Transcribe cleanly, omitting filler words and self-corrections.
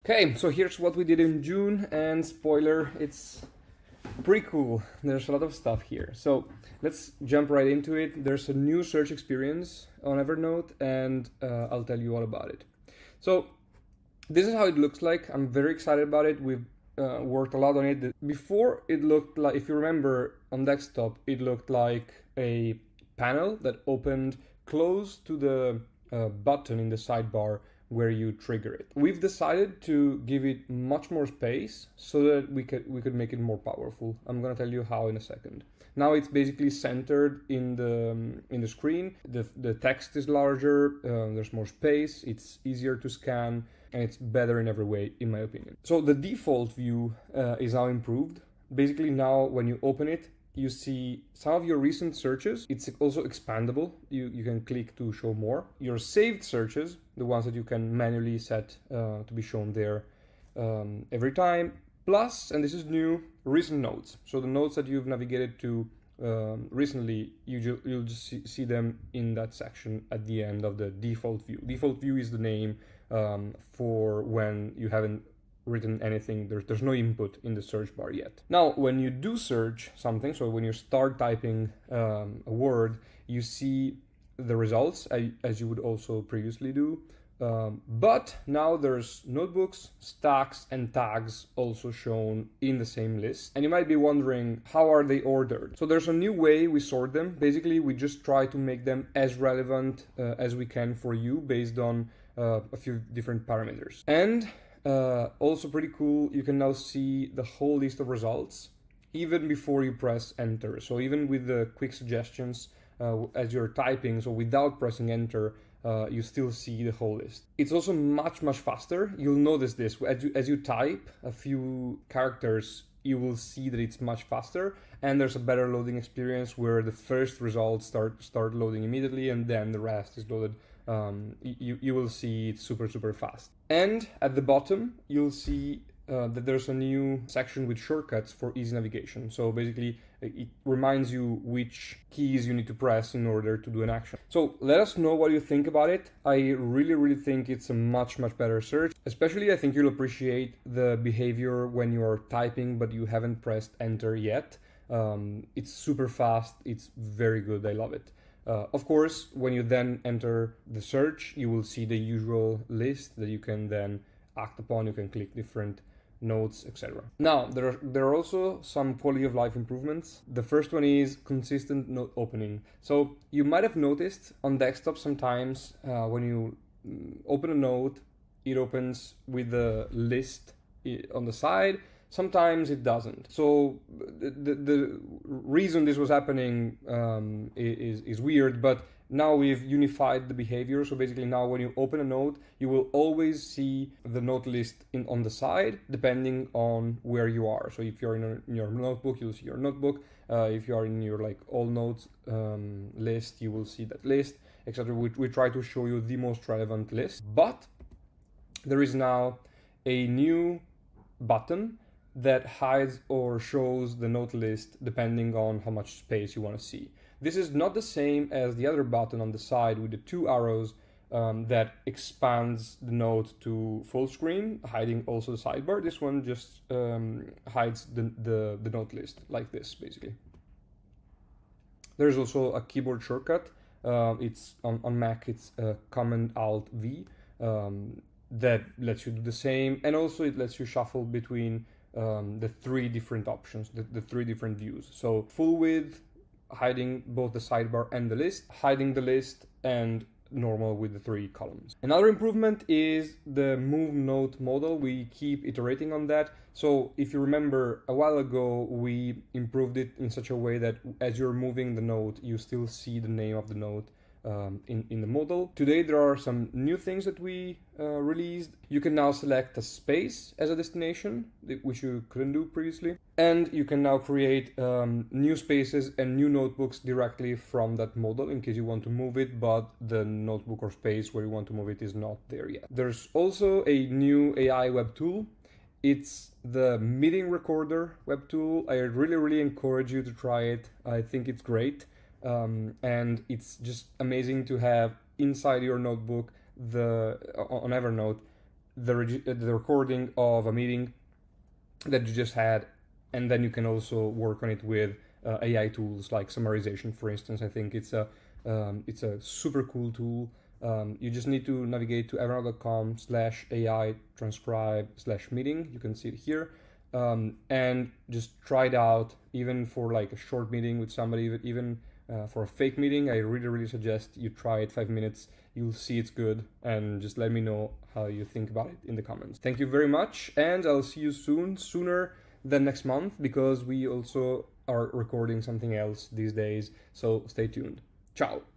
Okay, so here's what we did in June, and spoiler, it's pretty cool. There's a lot of stuff here. So let's jump right into it. There's a new search experience on Evernote, and I'll tell you all about it. So this is how it looks like. I'm very excited about it. We've worked a lot on it. Before, it looked like, if you remember, on desktop, it looked like a panel that opened close to the button in the sidebar where you trigger it. We've decided to give it much more space so that we could make it more powerful. I'm gonna tell you how in a second. Now it's basically centered in the screen. The text is larger. There's more space. It's easier to scan, and it's better in every way, in my opinion. So the default view is now improved. Basically, now when you open it, you see some of your recent searches. It's also expandable. You can click to show more. Your saved searches, the ones that you can manually set to be shown there every time. Plus, and this is new, recent notes. So the notes that you've navigated to recently, you'll just see them in that section at the end of the default view. Default view is the name for when you haven't written anything. There's no input in the search bar yet. Now, when you do search something, so when you start typing a word, you see the results as you would also previously do. But now there's notebooks, stacks, and tags also shown in the same list. And you might be wondering, how are they ordered? So there's a new way we sort them. Basically, we just try to make them as relevant as we can for you based on a few different parameters. And also pretty cool, you can now see the whole list of results even before you press enter. So even with the quick suggestions as you're typing, so without pressing enter, you still see the whole list. It's also much faster. You'll notice this as you type a few characters, you will see that it's much faster, and there's a better loading experience where the first results start loading immediately, and then the rest is loaded. You will see it super fast. And at the bottom, you'll see that there's a new section with shortcuts for easy navigation. So basically, it reminds you which keys you need to press in order to do an action. So let us know what you think about it. I really think it's a much better search. Especially, I think you'll appreciate the behavior when you are typing but you haven't pressed enter yet. It's super fast. It's very good. I love it. Of course, when you then enter the search, you will see the usual list that you can then act upon. You can click different notes, etc. Now, there are also some quality of life improvements. The first one is consistent note opening. So you might have noticed on desktop sometimes when you open a note, it opens with the list on the side. Sometimes it doesn't. So the reason this was happening is weird, but now we've unified the behavior. So basically now when you open a note, you will always see the note list on the side, depending on where you are. So if you're in your notebook, you'll see your notebook. If you are in your all notes list, you will see that list, etc. We try to show you the most relevant list. But there is now a new button that hides or shows the note list depending on how much space you want to see. This is not the same as the other button on the side with the two arrows that expands the note to full screen, hiding also the sidebar. This one just hides the note list like this, basically. There's also a keyboard shortcut. It's on Mac, it's Command-Alt-V that lets you do the same, and also it lets you shuffle between the three different options, the three different views. So full width, hiding both the sidebar and the list, hiding the list, and normal with the three columns. Another improvement is the move note modal. We keep iterating on that. So if you remember, a while ago we improved it in such a way that as you're moving the note, you still see the name of the note in the modal. Today there are some new things that we released. You can now select a space as a destination, which you couldn't do previously. And you can now create new spaces and new notebooks directly from that modal in case you want to move it, but the notebook or space where you want to move it is not there yet. There's also a new AI web tool. It's the meeting recorder web tool. I really encourage you to try it. I think it's great. And it's just amazing to have inside your notebook on Evernote the recording of a meeting that you just had, and then you can also work on it with AI tools like summarization, for instance. I think it's a super cool tool. You just need to navigate to evernote.com/AI transcribe/meeting. You can see it here, and just try it out, even for like a short meeting with somebody, even for a fake meeting. I really suggest you try it 5 minutes. You'll see it's good, and just let me know how you think about it in the comments. Thank you very much, and I'll see you soon, sooner than next month, because we also are recording something else these days, so stay tuned. Ciao!